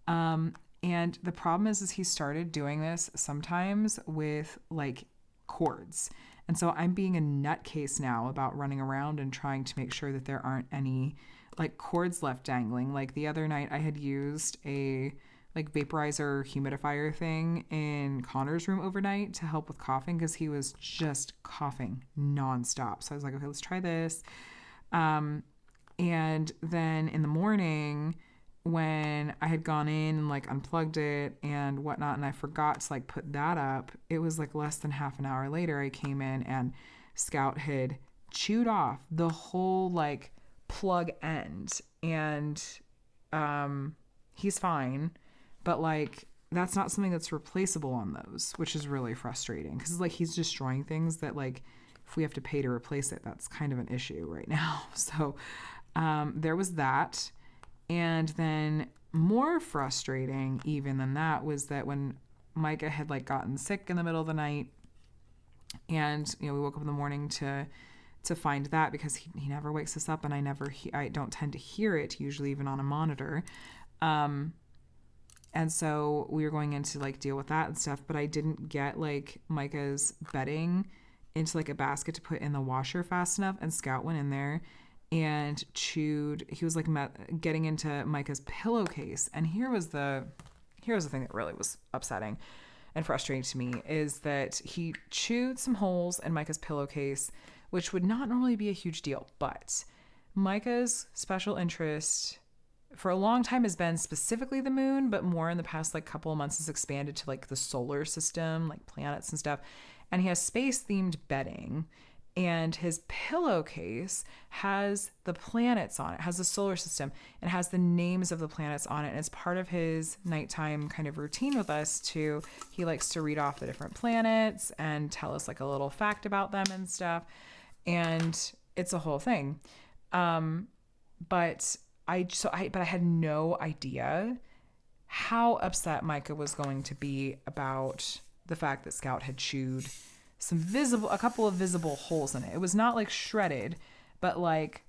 And the problem is he started doing this sometimes with like cords. And so I'm being a nutcase now about running around and trying to make sure that there aren't any like cords left dangling. Like the other night I had used a like vaporizer humidifier thing in Connor's room overnight to help with coughing because he was just coughing nonstop. So I was like, okay, let's try this. And then in the morning when I had gone in and like unplugged it and whatnot, and I forgot to like put that up, it was like less than half an hour later I came in and Scout had chewed off the whole like plug end, and he's fine, but like that's not something that's replaceable on those, which is really frustrating because like he's destroying things that like if we have to pay to replace it, that's kind of an issue right now. So there was that. And then more frustrating even than that was that when Micah had like gotten sick in the middle of the night, and we woke up in the morning to find that because he never wakes us up, and I don't tend to hear it usually even on a monitor. And so we were going in to like deal with that and stuff, but I didn't get like Micah's bedding into like a basket to put in the washer fast enough, and Scout went in there and chewed. He was like getting into Micah's pillowcase, and here was the thing that really was upsetting and frustrating to me is that he chewed some holes in Micah's pillowcase, which would not normally be a huge deal, but Micah's special interest for a long time has been specifically the moon, but more in the past like couple of months has expanded to like the solar system, like planets and stuff. And he has space themed bedding. And his pillowcase has the planets on it, has the solar system, and has the names of the planets on it. And it's part of his nighttime kind of routine with us too. He likes to read off the different planets and tell us like a little fact about them and stuff. And it's a whole thing. But I had no idea how upset Micah was going to be about the fact that Scout had chewed a couple of visible holes in it. It was not like shredded, but like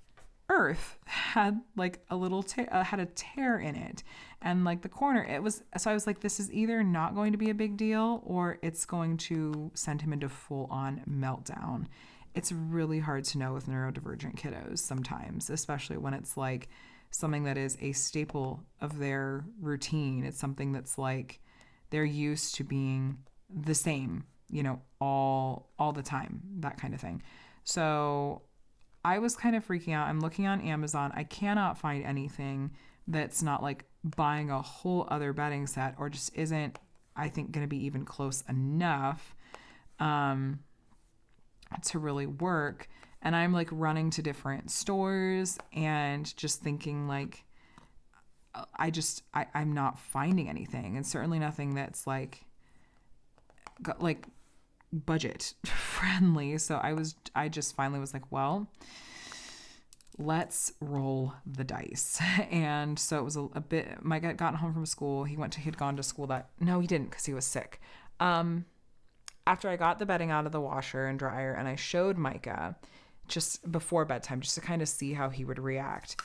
Earth had like a little had a tear in it, and like the corner it was. So I was like, this is either not going to be a big deal or it's going to send him into full on meltdown. It's really hard to know with neurodivergent kiddos sometimes, especially when it's like something that is a staple of their routine. It's something that's like they're used to being the same, all the time, that kind of thing. So I was kind of freaking out. I'm looking on Amazon. I cannot find anything that's not like buying a whole other bedding set or just isn't, I think, going to be even close enough to really work. And I'm like running to different stores and just thinking like, I'm not finding anything, and certainly nothing that's like budget friendly. So I just finally was like, well, let's roll the dice. And so it was a bit, Mike had gotten home from school. He had gone to school no, he didn't, because he was sick. After I got the bedding out of the washer and dryer, and I showed Micah just before bedtime, just to kind of see how he would react.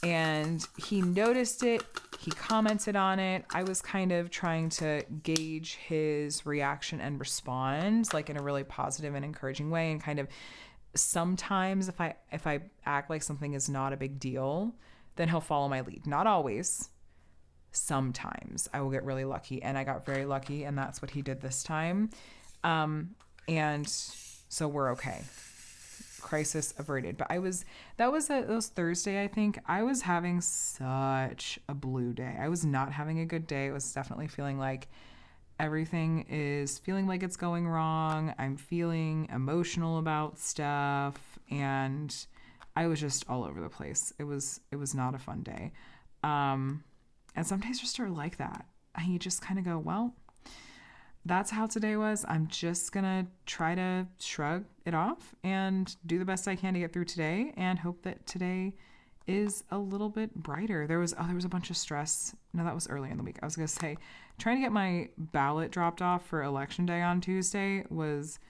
And he noticed it. He commented on it. I was kind of trying to gauge his reaction and respond like in a really positive and encouraging way. And kind of sometimes if I act like something is not a big deal, then he'll follow my lead. Not always. Sometimes I will get really lucky, and I got very lucky, and that's what he did this time. And so we're okay. Crisis averted. But that was Thursday, I think. I was having such a blue day. I was not having a good day. It was definitely feeling like everything is feeling like it's going wrong. I'm feeling emotional about stuff, and I was just all over the place. It was not a fun day. And some days just are like that. And you just kind of go, well, that's how today was. I'm just going to try to shrug it off and do the best I can to get through today and hope that today is a little bit brighter. There was a bunch of stress. No, that was early in the week. I was going to say trying to get my ballot dropped off for election day on Tuesday was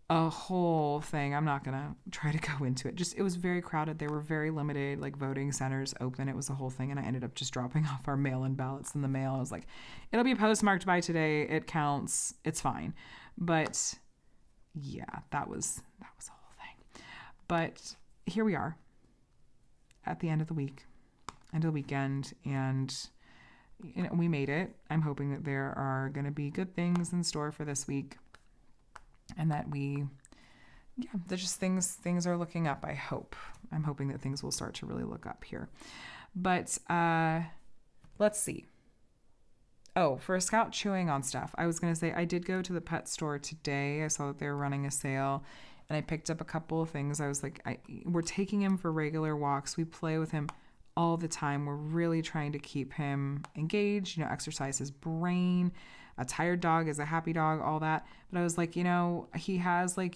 a whole thing. I'm not going to try to go into it. Just, it was very crowded. There were very limited like voting centers open. It was a whole thing. And I ended up just dropping off our mail-in ballots in the mail. I was like, it'll be postmarked by today. It counts. It's fine. But yeah, that was a whole thing. But here we are at the end of the week, end of the weekend. And we made it. I'm hoping that there are going to be good things in store for this week. And that there's just things are looking up, I hope. I'm hoping that things will start to really look up here. But let's see. Oh, for Scout chewing on stuff, I was going to say I did go to the pet store today. I saw that they were running a sale, and I picked up a couple of things. I was like, we're taking him for regular walks. We play with him all the time. We're really trying to keep him engaged, exercise his brain. A tired dog is a happy dog, all that. But I was like, he has like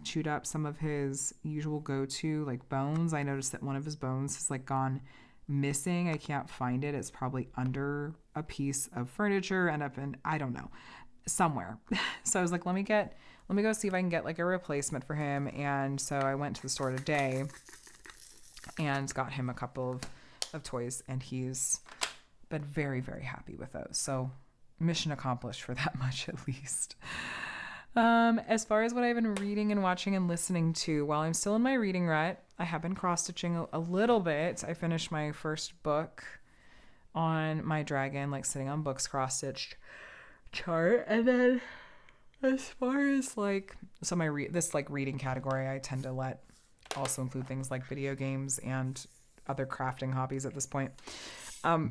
chewed up some of his usual go-to like bones. I noticed that one of his bones has like gone missing. I can't find it. It's probably under a piece of furniture and up in, I don't know, somewhere. So I was like, let me go see if I can get like a replacement for him. And so I went to the store today and got him a couple of toys, and he's been very, very happy with those. So mission accomplished for that much, at least. As far as what I've been reading and watching and listening to, while I'm still in my reading rut, I have been cross-stitching a little bit. I finished my first book on my dragon, like sitting on books cross-stitched chart. And then as far as like, so this like reading category, I tend to let also include things like video games and other crafting hobbies at this point. What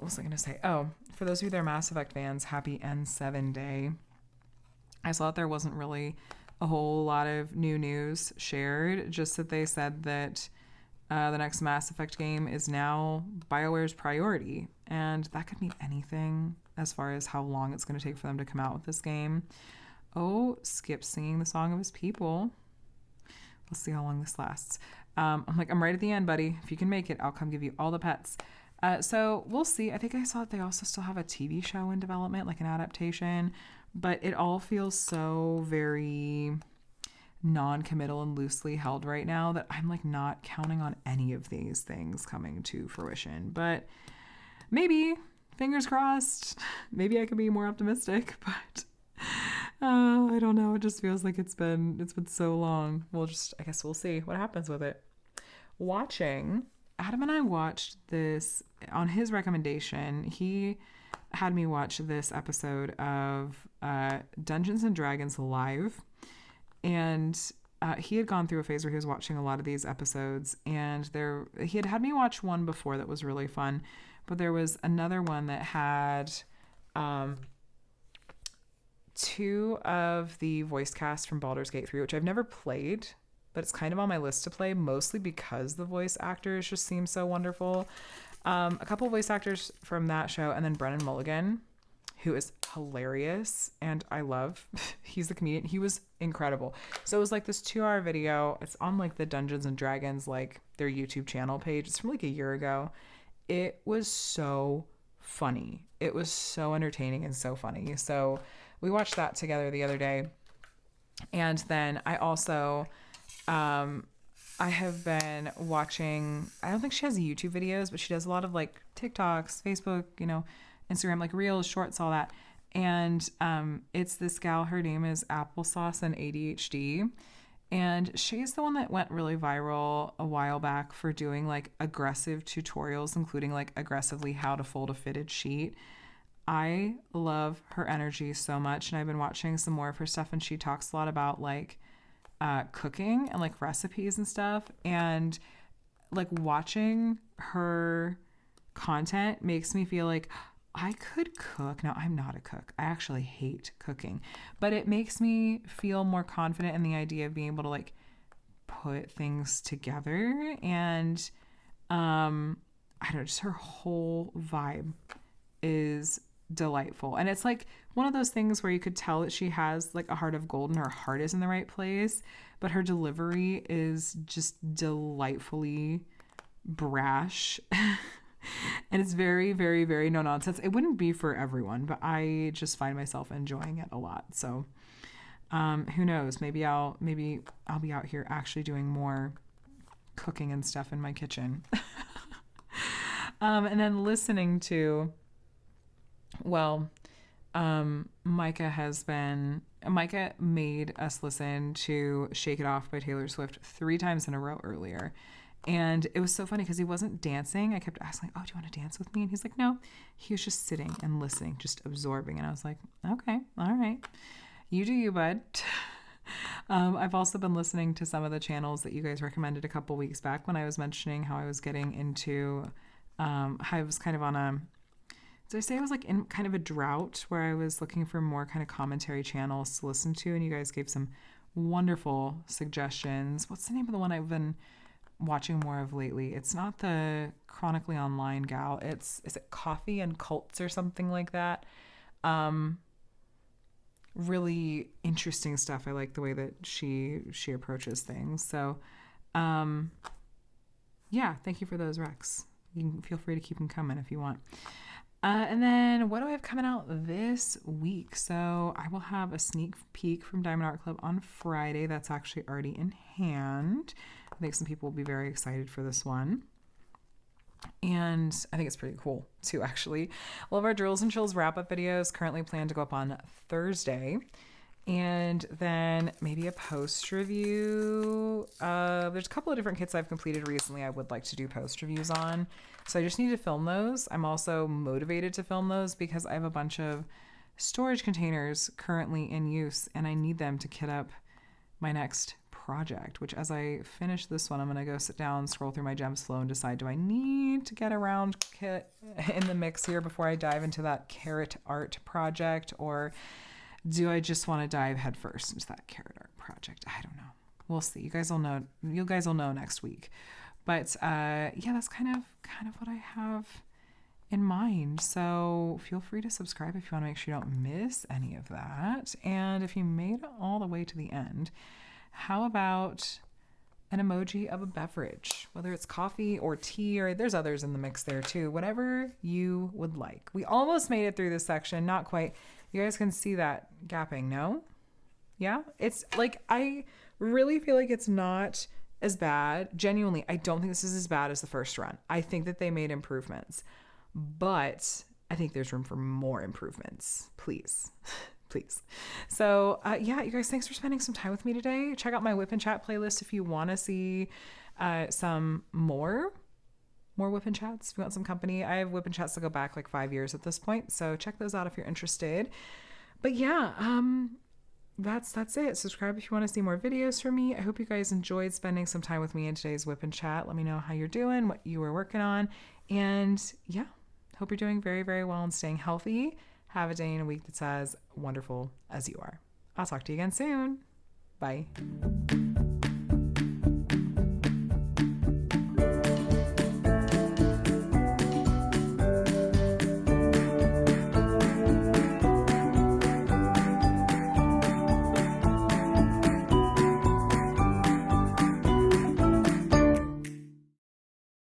was I going to say? Oh, for those of you that are Mass Effect fans, happy N7 day. I saw that there wasn't really a whole lot of new news shared, just that they said that the next Mass Effect game is now BioWare's priority. And that could mean anything as far as how long it's going to take for them to come out with this game. Oh, Skip singing the song of his people. Let's see how long this lasts. I'm right at the end, buddy. If you can make it, I'll come give you all the pets. So we'll see. I think I saw that they also still have a TV show in development, like an adaptation. But it all feels so very non-committal and loosely held right now that I'm like not counting on any of these things coming to fruition. But maybe, fingers crossed, maybe I could be more optimistic, but I don't know. It just feels like it's been so long. I guess we'll see what happens with it. Adam and I watched this on his recommendation. He had me watch this episode of Dungeons and Dragons Live, and he had gone through a phase where he was watching a lot of these episodes, and he had me watch one before that was really fun, but there was another one that had two of the voice cast from Baldur's Gate 3, which I've never played, but it's kind of on my list to play, mostly because the voice actors just seem so wonderful. A couple of voice actors from that show, and then Brennan Mulligan, who is hilarious and I love. He's the comedian. He was incredible. So it was like this 2-hour video. It's on like the Dungeons and Dragons, like their YouTube channel page. It's from like a year ago. It was so funny. It was so entertaining and so funny. So we watched that together the other day. And then I also, I have been watching, I don't think she has YouTube videos, but she does a lot of like TikToks, Facebook, Instagram, like Reels, Shorts, all that. And it's this gal, her name is Applesauce and ADHD. And she's the one that went really viral a while back for doing like aggressive tutorials, including like aggressively how to fold a fitted sheet. I love her energy so much. And I've been watching some more of her stuff, and she talks a lot about like cooking and like recipes and stuff. And like watching her content makes me feel like I could cook. Now, I'm not a cook. I actually hate cooking, but it makes me feel more confident in the idea of being able to like put things together. And I don't know, just her whole vibe is delightful. And it's like one of those things where you could tell that she has like a heart of gold and her heart is in the right place, but her delivery is just delightfully brash. And it's very, very, very no nonsense. It wouldn't be for everyone, but I just find myself enjoying it a lot. So who knows? Maybe I'll be out here actually doing more cooking and stuff in my kitchen. And then listening to, Micah made us listen to Shake It Off by Taylor Swift 3 times in a row earlier. And it was so funny because he wasn't dancing. I kept asking, oh, do you want to dance with me? And he's like, no. He was just sitting and listening, just absorbing. And I was like, okay, all right. You do you, bud. I've also been listening to some of the channels that you guys recommended a couple weeks back when I was mentioning how I was getting into, I was kind of on a, did I say I was like in kind of a drought where I was looking for more kind of commentary channels to listen to? And you guys gave some wonderful suggestions. What's the name of the one I've been watching more of lately? It's not the Chronically Online gal. Is it Coffee and Cults or something like that? Really interesting stuff. I like the way that she approaches things. So, yeah, thank you for those recs. You can feel free to keep them coming if you want. And then what do I have coming out this week? So I will have a sneak peek from Diamond Art Club on Friday. That's actually already in hand. I think some people will be very excited for this one. And I think it's pretty cool too, actually. All of our Drills and Chills wrap-up videos currently planned to go up on Thursday. And then maybe a post review. There's a couple of different kits I've completed recently I would like to do post reviews on. So I just need to film those. I'm also motivated to film those because I have a bunch of storage containers currently in use and I need them to kit up my next project, which as I finish this one, I'm going to go sit down, scroll through my gems flow and decide, do I need to get a round kit in the mix here before I dive into that carrot art project, or do I just want to dive headfirst into that carrot art project? I don't know. We'll see. You guys will know. You guys will know next week. But yeah, that's kind of what I have in mind. So feel free to subscribe if you want to make sure you don't miss any of that. And if you made it all the way to the end, how about an emoji of a beverage, whether it's coffee or tea, or there's others in the mix there too, whatever you would like. We almost made it through this section, not quite. You guys can see that gapping, no? Yeah, it's like, I really feel like it's not as bad. Genuinely, I don't think this is as bad as the first run. I think that they made improvements, but I think there's room for more improvements. Please. Please. So yeah, you guys, thanks for spending some time with me today. Check out my WIP and Chat playlist if you want to see some more WIP and Chats. If you want some company, I have WIP and Chats that go back like 5 years at this point. So check those out if you're interested. But yeah, that's it. Subscribe if you want to see more videos from me. I hope you guys enjoyed spending some time with me in today's WIP and Chat. Let me know how you're doing, what you were working on. And yeah, hope you're doing very, very well and staying healthy. Have a day and a week that's as wonderful as you are. I'll talk to you again soon. Bye.